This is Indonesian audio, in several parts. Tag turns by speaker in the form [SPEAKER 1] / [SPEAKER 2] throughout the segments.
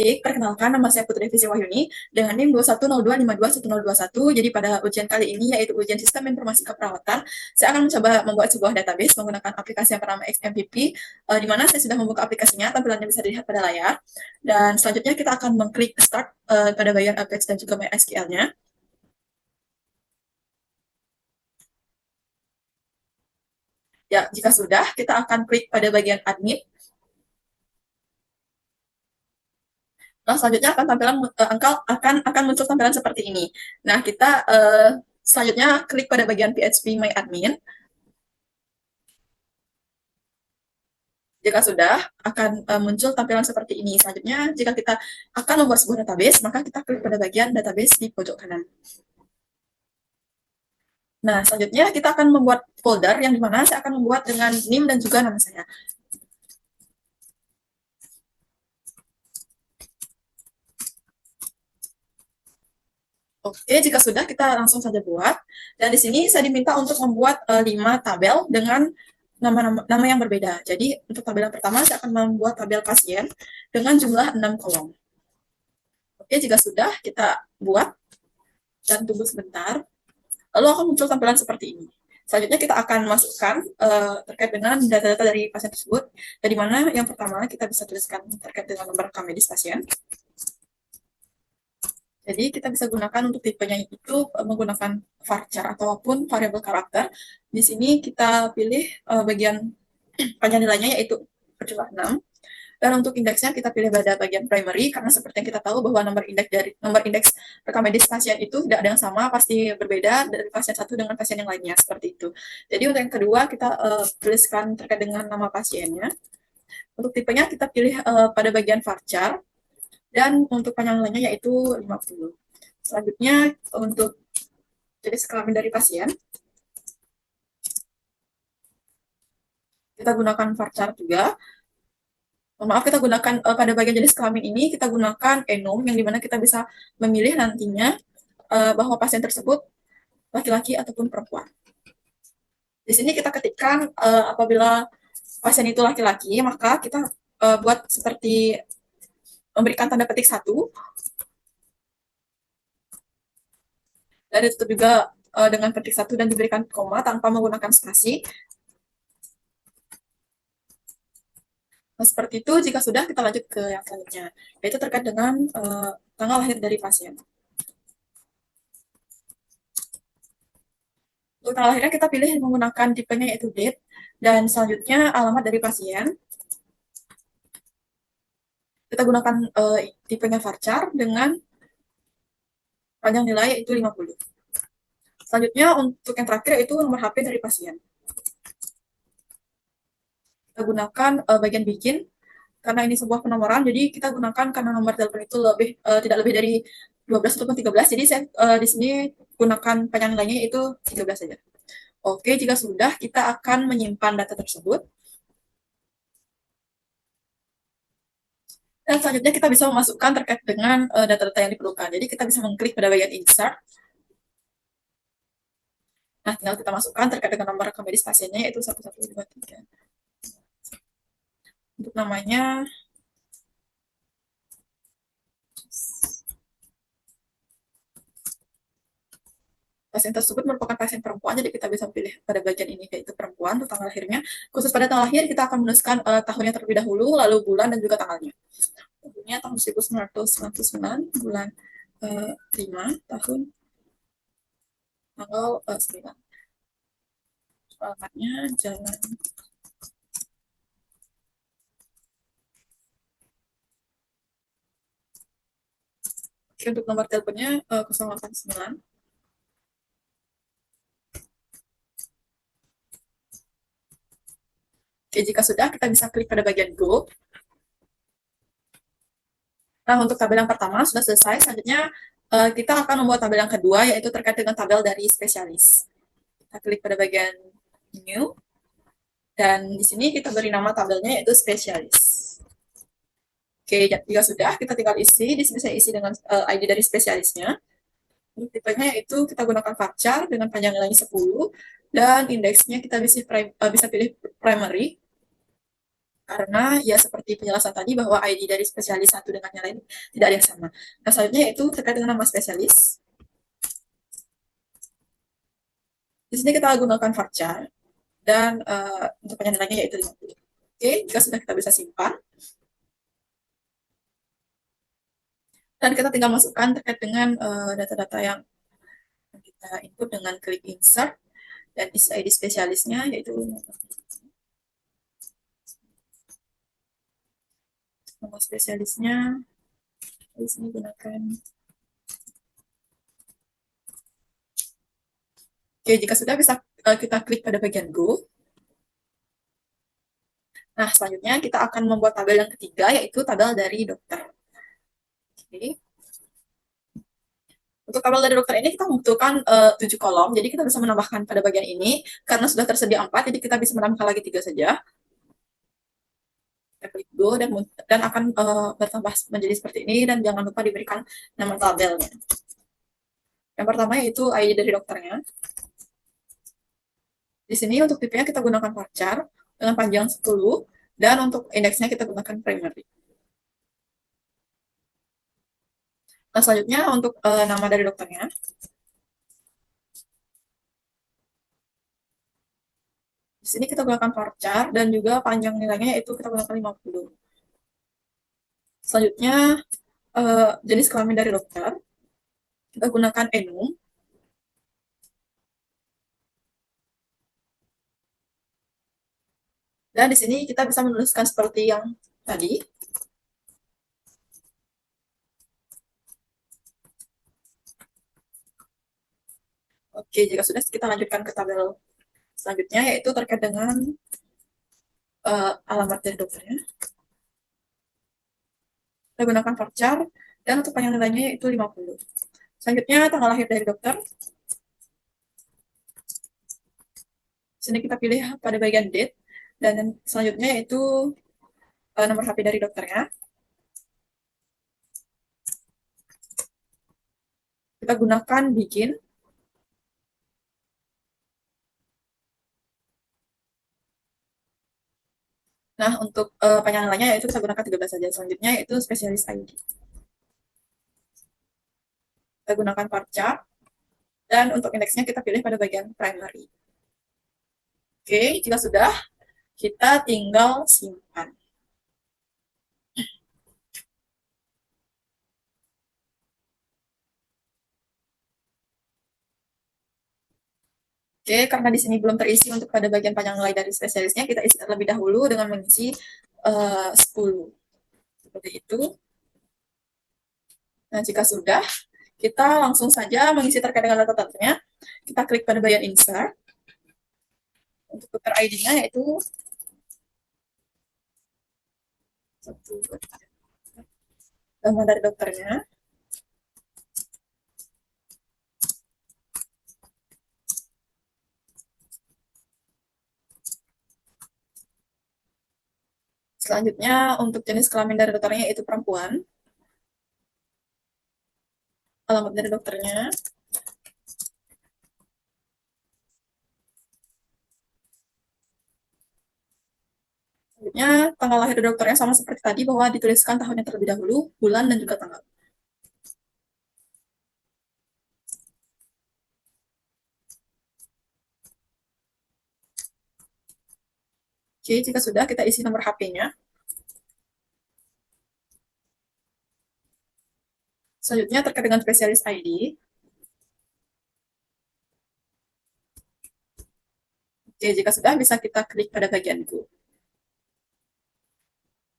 [SPEAKER 1] Perkenalkan, nama saya Putri Visi Wahyuni dengan NIM 2102521021. Jadi pada ujian kali ini, yaitu ujian Sistem Informasi Keperawatan, saya akan mencoba membuat sebuah database menggunakan aplikasi yang bernama XMPP, di mana saya sudah membuka aplikasinya, tampilannya bisa dilihat pada layar. Dan selanjutnya kita akan mengklik Start pada bagian Apex dan juga MySQL-nya. Ya, jika sudah, kita akan klik pada bagian Admin. Nah, selanjutnya akan tampilan akan muncul tampilan seperti ini. Nah, kita selanjutnya klik pada bagian PHP My Admin. Jika sudah, akan muncul tampilan seperti ini. Selanjutnya, jika kita akan membuat sebuah database, maka kita klik pada bagian database di pojok kanan. Nah, selanjutnya kita akan membuat folder yang dimana saya akan membuat dengan NIM dan juga nama saya. Oke, jika sudah, kita langsung saja buat. Dan di sini saya diminta untuk membuat 5 tabel dengan nama yang berbeda. Jadi, untuk tabel yang pertama, saya akan membuat tabel pasien dengan jumlah 6 kolom. Oke, jika sudah, kita buat dan tunggu sebentar. Lalu akan muncul tampilan seperti ini. Selanjutnya kita akan masukkan terkait dengan data-data dari pasien tersebut. Dari mana yang pertama kita bisa tuliskan terkait dengan nomor rekam medis pasien. Jadi kita bisa gunakan untuk tipenya itu menggunakan varchar ataupun variabel karakter. Di sini kita pilih bagian panjang nilainya yaitu berjumlah 6. Dan untuk indeksnya kita pilih pada bagian primary karena seperti yang kita tahu bahwa nomor indeks rekam medis pasien itu tidak ada yang sama, pasti berbeda dari pasien satu dengan pasien yang lainnya seperti itu. Jadi untuk yang kedua kita tuliskan terkait dengan nama pasiennya. Untuk tipenya kita pilih pada bagian varchar dan untuk panjang nilainya yaitu 50. Selanjutnya untuk jenis kelamin dari pasien kita gunakan varchar juga. Maaf, kita gunakan pada bagian jenis kelamin ini kita gunakan enom yang dimana kita bisa memilih nantinya bahwa pasien tersebut laki-laki ataupun perempuan. Di sini kita ketikkan apabila pasien itu laki-laki maka kita buat seperti memberikan tanda petik 1 dan ditutup juga dengan petik 1 dan diberikan koma tanpa menggunakan spasi. Nah, seperti itu. Jika sudah, kita lanjut ke yang selanjutnya, yaitu terkait dengan tanggal lahir dari pasien. Untuk tanggal lahirnya kita pilih menggunakan tipenya yaitu date, dan selanjutnya alamat dari pasien. Kita gunakan tipenya varchar dengan panjang nilai yaitu 50. Selanjutnya untuk yang terakhir itu nomor HP dari pasien. Kita gunakan bagian bikin karena ini sebuah penomoran, jadi kita gunakan karena nomor telepon itu tidak lebih dari 12 ataupun 13. Jadi saya di sini gunakan panjang nilainya itu 13 saja. Oke, jika sudah, kita akan menyimpan data tersebut. Dan selanjutnya kita bisa memasukkan terkait dengan data-data yang diperlukan. Jadi kita bisa mengklik pada bagian insert. Nah, tinggal kita masukkan terkait dengan nomor rekam medis pasiennya yaitu 1123. Untuk namanya pasien tersebut merupakan pasien perempuan, jadi kita bisa pilih pada bagian ini yaitu perempuan. Untuk tanggal lahirnya, khusus pada tanggal lahir kita akan menuliskan tahunnya terlebih dahulu, lalu bulan dan juga tanggalnya. Tahunnya tahun 1999, bulan 5, tahun tanggal 9. Alamatnya Jalan untuk nomor teleponnya 089. Oke, jika sudah, kita bisa klik pada bagian Go. Nah, untuk tabel yang pertama sudah selesai. Selanjutnya, kita akan membuat tabel yang kedua, yaitu terkait dengan tabel dari spesialis. Kita klik pada bagian New. Dan di sini kita beri nama tabelnya yaitu spesialis. Oke, jika sudah, kita tinggal isi. Di sini saya isi dengan ID dari spesialisnya. Untuk tipenya yaitu kita gunakan varchar dengan panjang nilainya 10. Dan indeksnya kita bisa pilih primary. karena ya seperti penjelasan tadi bahwa ID dari spesialis satu dengan yang lain tidak ada yang sama. Nah, selanjutnya yaitu terkait dengan nama spesialis. Di sini kita gunakan varchar dan untuk penyandarannya yaitu 50. Oke, jika sudah kita bisa simpan dan kita tinggal masukkan terkait dengan data-data yang kita input dengan klik insert dan isi ID spesialisnya yaitu nama spesialisnya. Di sini gunakan. Oke, jika sudah bisa kita klik pada bagian Go. Nah, selanjutnya kita akan membuat tabel yang ketiga, yaitu tabel dari dokter. Oke. Untuk tabel dari dokter ini kita membutuhkan 7 kolom, jadi kita bisa menambahkan pada bagian ini. Karena sudah tersedia 4, jadi kita bisa menambahkan lagi 3 saja. Kita klik Go dan akan bertambah menjadi seperti ini, dan jangan lupa diberikan nama tabelnya. Yang pertama yaitu ID dari dokternya. Di sini untuk tipenya kita gunakan varchar dengan panjang 10, dan untuk indeksnya kita gunakan primary. Nah, selanjutnya untuk nama dari dokternya. Di sini kita gunakan varchar dan juga panjang nilainya yaitu kita gunakan 50. Selanjutnya jenis kelamin dari dokter. Kita gunakan enum. Dan di sini kita bisa menuliskan seperti yang tadi. Oke, jika sudah kita lanjutkan ke tabel selanjutnya yaitu terkait dengan alamat dari dokternya. Kita gunakan varchar dan untuk panjang nilainya yaitu 50. Selanjutnya tanggal lahir dari dokter. Di sini kita pilih pada bagian date dan selanjutnya yaitu nomor HP dari dokternya. Kita gunakan bikin. Nah, untuk panjang nilainya yaitu kita gunakan 13 saja. Selanjutnya yaitu spesialis ID. Kita gunakan varchar dan untuk indeksnya kita pilih pada bagian primary. Oke, jika sudah, kita tinggal simpan. Oke, karena di sini belum terisi untuk pada bagian panjang nilai dari spesialisnya, kita isi terlebih dahulu dengan mengisi 10. Seperti itu. Nah, jika sudah, kita langsung saja mengisi terkait dengan data-datanya. Kita klik pada bagian insert. Untuk dokter ID-nya yaitu nama dari dokternya. Selanjutnya, untuk jenis kelamin dari dokternya yaitu perempuan. Alamat dari dokternya. Selanjutnya, tanggal lahir dari dokternya sama seperti tadi bahwa dituliskan tahunnya terlebih dahulu, bulan, dan juga tanggal. Oke, jika sudah, kita isi nomor HP-nya. Selanjutnya, terkait dengan spesialis ID. Oke, jika sudah, bisa kita klik pada bagian Go.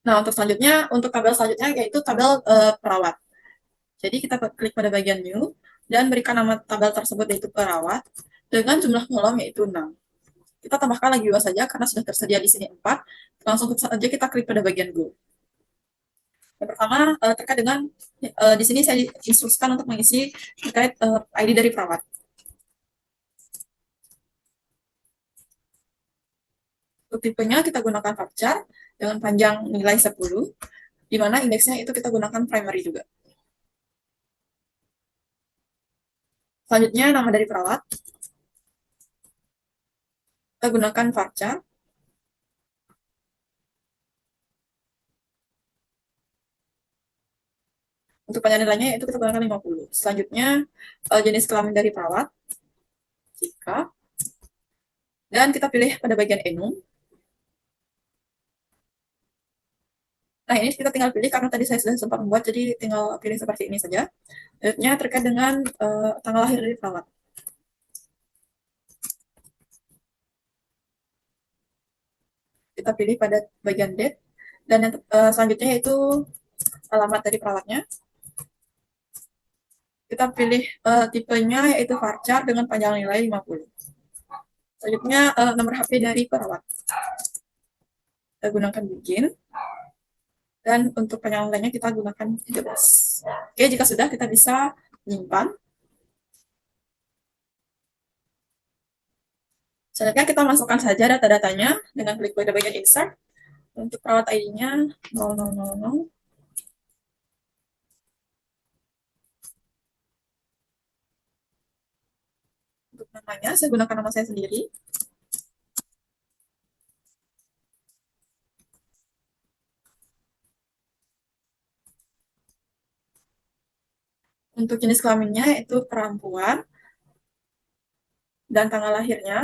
[SPEAKER 1] Nah, untuk selanjutnya, untuk tabel selanjutnya yaitu tabel perawat. Jadi kita klik pada bagian New dan berikan nama tabel tersebut yaitu perawat dengan jumlah kolom yaitu 6. Kita tambahkan lagi 2 saja karena sudah tersedia di sini 4. Langsung saja kita klik pada bagian Go. Yang pertama terkait dengan di sini saya diinstruksikan untuk mengisi terkait ID dari perawat. Untuk tipenya kita gunakan varchar dengan panjang nilai 10, di mana indeksnya itu kita gunakan primary juga. Selanjutnya nama dari perawat. Kita gunakan varchar. Untuk panjang nilainya itu kita gunakan 50. Selanjutnya jenis kelamin dari perawat, jika, dan kita pilih pada bagian enum. Nah, ini kita tinggal pilih karena tadi saya sudah sempat membuat, jadi tinggal pilih seperti ini saja. Selanjutnya terkait dengan tanggal lahir dari perawat. Kita pilih pada bagian date, dan yang selanjutnya yaitu alamat dari perawatnya. Kita pilih tipenya yaitu varchar dengan panjang nilai 50. Selanjutnya nomor HP dari perawat. Kita gunakan begin. Dan untuk panjang nilainya kita gunakan 13. Oke, jika sudah kita bisa menyimpan. Selanjutnya kita masukkan saja data-datanya dengan klik pada bagian insert. Untuk perawat ID-nya 0000. Untuk namanya, saya gunakan nama saya sendiri. Untuk jenis kelaminnya itu perempuan. Dan tanggal lahirnya.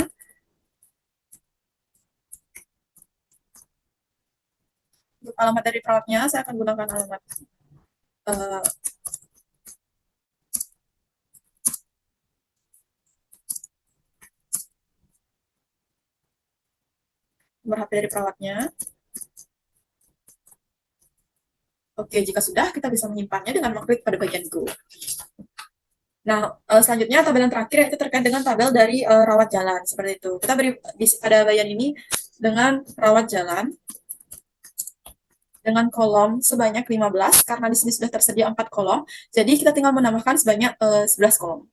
[SPEAKER 1] Untuk alamat dari perawatnya, saya akan gunakan alamat uh, nomor HP dari perawatnya. Oke, jika sudah, kita bisa menyimpannya dengan mengklik pada bagian Go. Nah, selanjutnya tabel yang terakhir itu terkait dengan tabel dari rawat jalan, seperti itu. Kita beri pada bagian ini dengan rawat jalan, dengan kolom sebanyak 15, karena di sini sudah tersedia 4 kolom, jadi kita tinggal menambahkan sebanyak 11 kolom.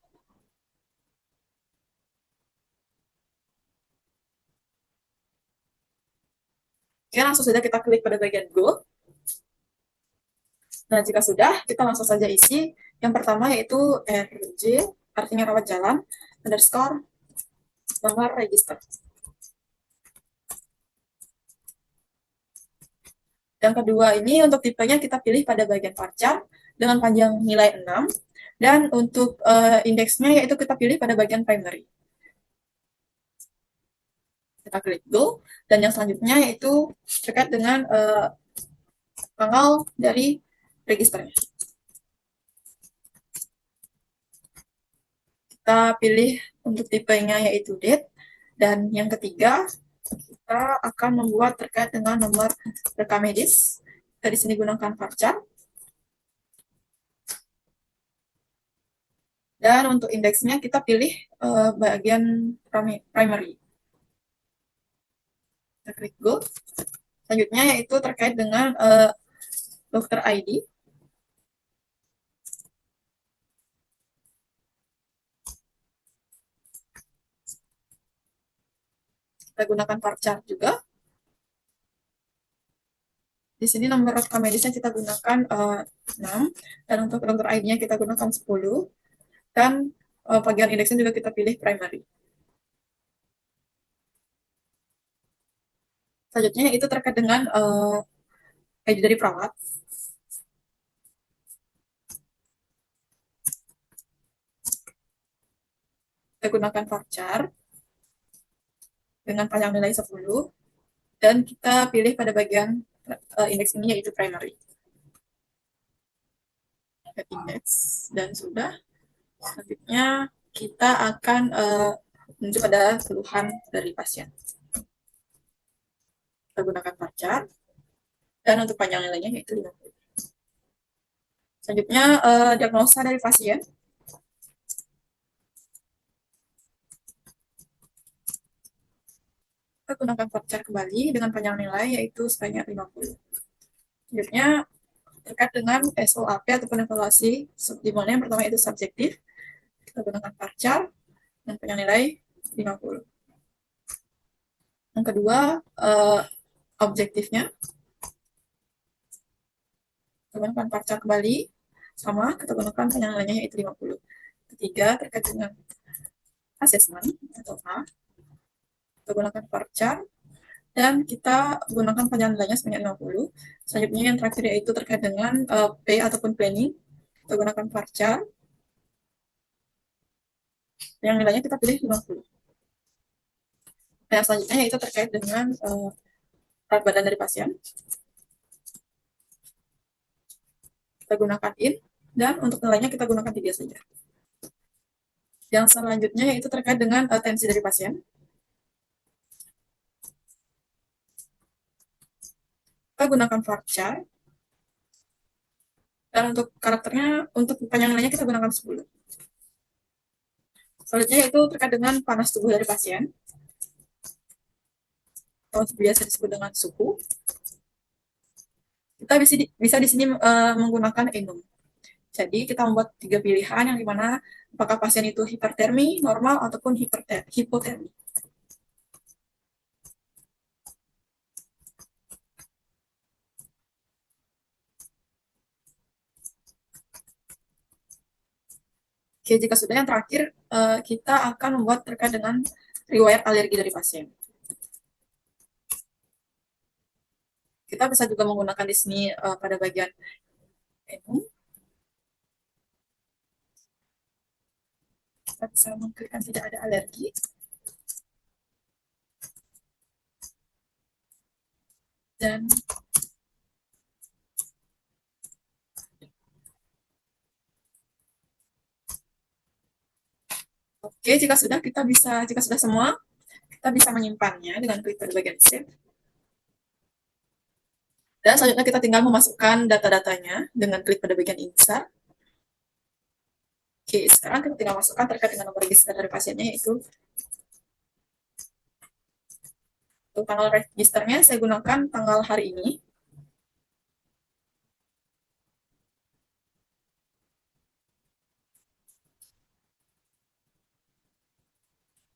[SPEAKER 1] Oke, langsung saja kita klik pada bagian Go. Nah, jika sudah, kita langsung saja isi. Yang pertama yaitu RJ, artinya rawat jalan, underscore, nomor register. Yang kedua ini untuk tipenya kita pilih pada bagian varchar dengan panjang nilai 6. Dan untuk indeksnya yaitu kita pilih pada bagian primary. Kita klik Go. Dan yang selanjutnya yaitu terkait dengan tanggal dari registernya. Kita pilih untuk tipenya yaitu date. Dan yang ketiga, kita akan membuat terkait dengan nomor rekam medis. Kita di sini gunakan varchar. Dan untuk indeksnya kita pilih bagian primary. Kita klik Go. Selanjutnya yaitu terkait dengan dokter ID. Kita gunakan varchar juga. Di sini nomor rekam medisnya kita gunakan 6. Dan untuk dokter ID-nya kita gunakan 10. Dan bagian indeksnya juga kita pilih primary. Selanjutnya itu terkait dengan ID dari perawat. Kita gunakan varchar dengan panjang nilai 10. Dan kita pilih pada bagian indeks ini yaitu primary. Indeks. Dan sudah. Selanjutnya kita akan menuju pada keluhan dari pasien. Kita gunakan varchar. Dan untuk panjang nilainya yaitu 50. Selanjutnya diagnosa dari pasien. Kita gunakan varchar kembali dengan panjang nilai yaitu sebanyak 50. Selanjutnya terkait dengan SOAP ataupun evaluasi, di mana yang pertama itu subjektif. Kita gunakan varchar dan panjang nilai 50. Yang kedua, objektifnya. Kita gunakan varchar kembali, sama, kita gunakan panjang nilainya yaitu 50. Ketiga, terkait dengan asesmen atau A. Kita gunakan varchar dan kita gunakan panjang nilainya sebanyak 50. Selanjutnya yang terakhir yaitu terkait dengan P ataupun planning. kita gunakan varchar, yang nilainya kita pilih 50. Nah, yang selanjutnya itu terkait dengan berat badan dari pasien. Kita gunakan in, dan untuk nilainya kita gunakan 3 saja. Yang selanjutnya yaitu terkait dengan tensi dari pasien. Kita gunakan varchar, dan untuk karakternya, untuk panjang nilainya kita gunakan 10. Selanjutnya yaitu terkait dengan panas tubuh dari pasien, atau biasa disebut dengan suhu. Kita bisa di sini menggunakan enum. Jadi kita membuat 3 pilihan yang dimana apakah pasien itu hipertermi, normal, ataupun hipotermi. Oke, jika sudah yang terakhir, kita akan membuat terkait dengan riwayat alergi dari pasien. Kita bisa juga menggunakan di sini pada bagian enum. Kita bisa mengklikkan tidak ada alergi. Dan oke, jika sudah semua, kita bisa menyimpannya dengan klik pada bagian save. Dan selanjutnya kita tinggal memasukkan data-datanya dengan klik pada bagian insert. Oke, sekarang kita tinggal masukkan terkait dengan nomor register dari pasiennya, yaitu untuk tanggal registernya saya gunakan tanggal hari ini.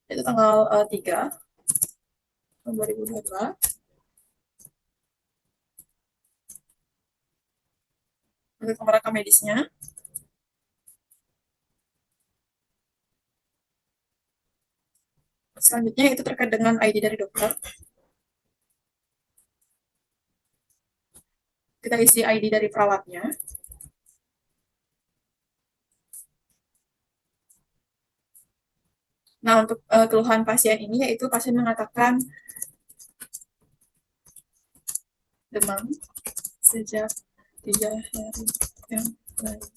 [SPEAKER 1] Itu tanggal 3 tahun 2022. Untuk nomor rekam medisnya, selanjutnya itu terkait dengan ID dari dokter. Kita isi ID dari perawatnya. Nah, untuk keluhan pasien ini yaitu pasien mengatakan demam sejak 3 hari yang lalu.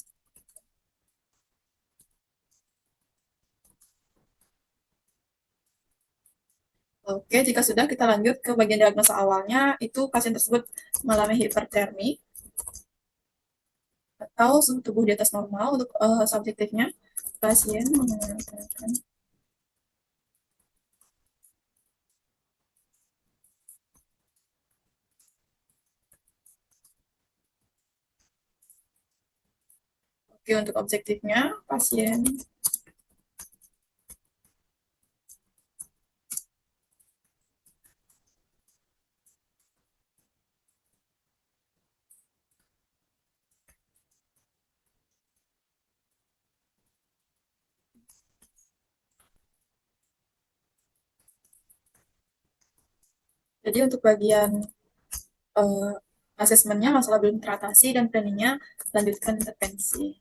[SPEAKER 1] Oke, jika sudah kita lanjut ke bagian diagnosa awalnya, itu pasien tersebut mengalami hipertermi atau suhu tubuh di atas normal. Untuk subjektifnya, pasien mengatakan oke, untuk objektifnya pasien jadi untuk bagian uh, asesmennya masalah belum teratasi dan planningnya lanjutkan intervensi.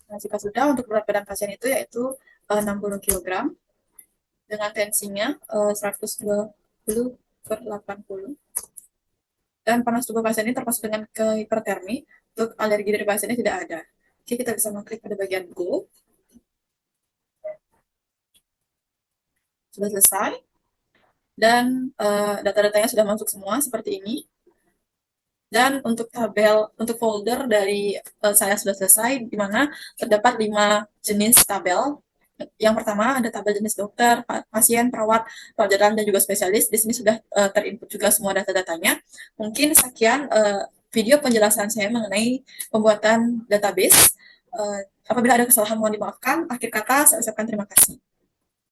[SPEAKER 1] Nah, jika sudah, untuk berat badan pasien itu yaitu 60 kg dengan tensinya 120/80. Dan panas tubuh pasien ini termasuk dengan hipertermi. Untuk alergi dari pasiennya tidak ada. Oke, kita bisa mengklik pada bagian go. Sudah selesai. Dan data-datanya sudah masuk semua seperti ini. Dan untuk folder dari saya sudah selesai, di mana terdapat 5 jenis tabel. Yang pertama ada tabel jenis dokter, pasien, perawat, pelajaran, dan juga spesialis. Di sini sudah terinput juga semua data-datanya. Mungkin sekian video penjelasan saya mengenai pembuatan database. Apabila ada kesalahan mohon dimaafkan. Akhir kata saya ucapkan terima kasih.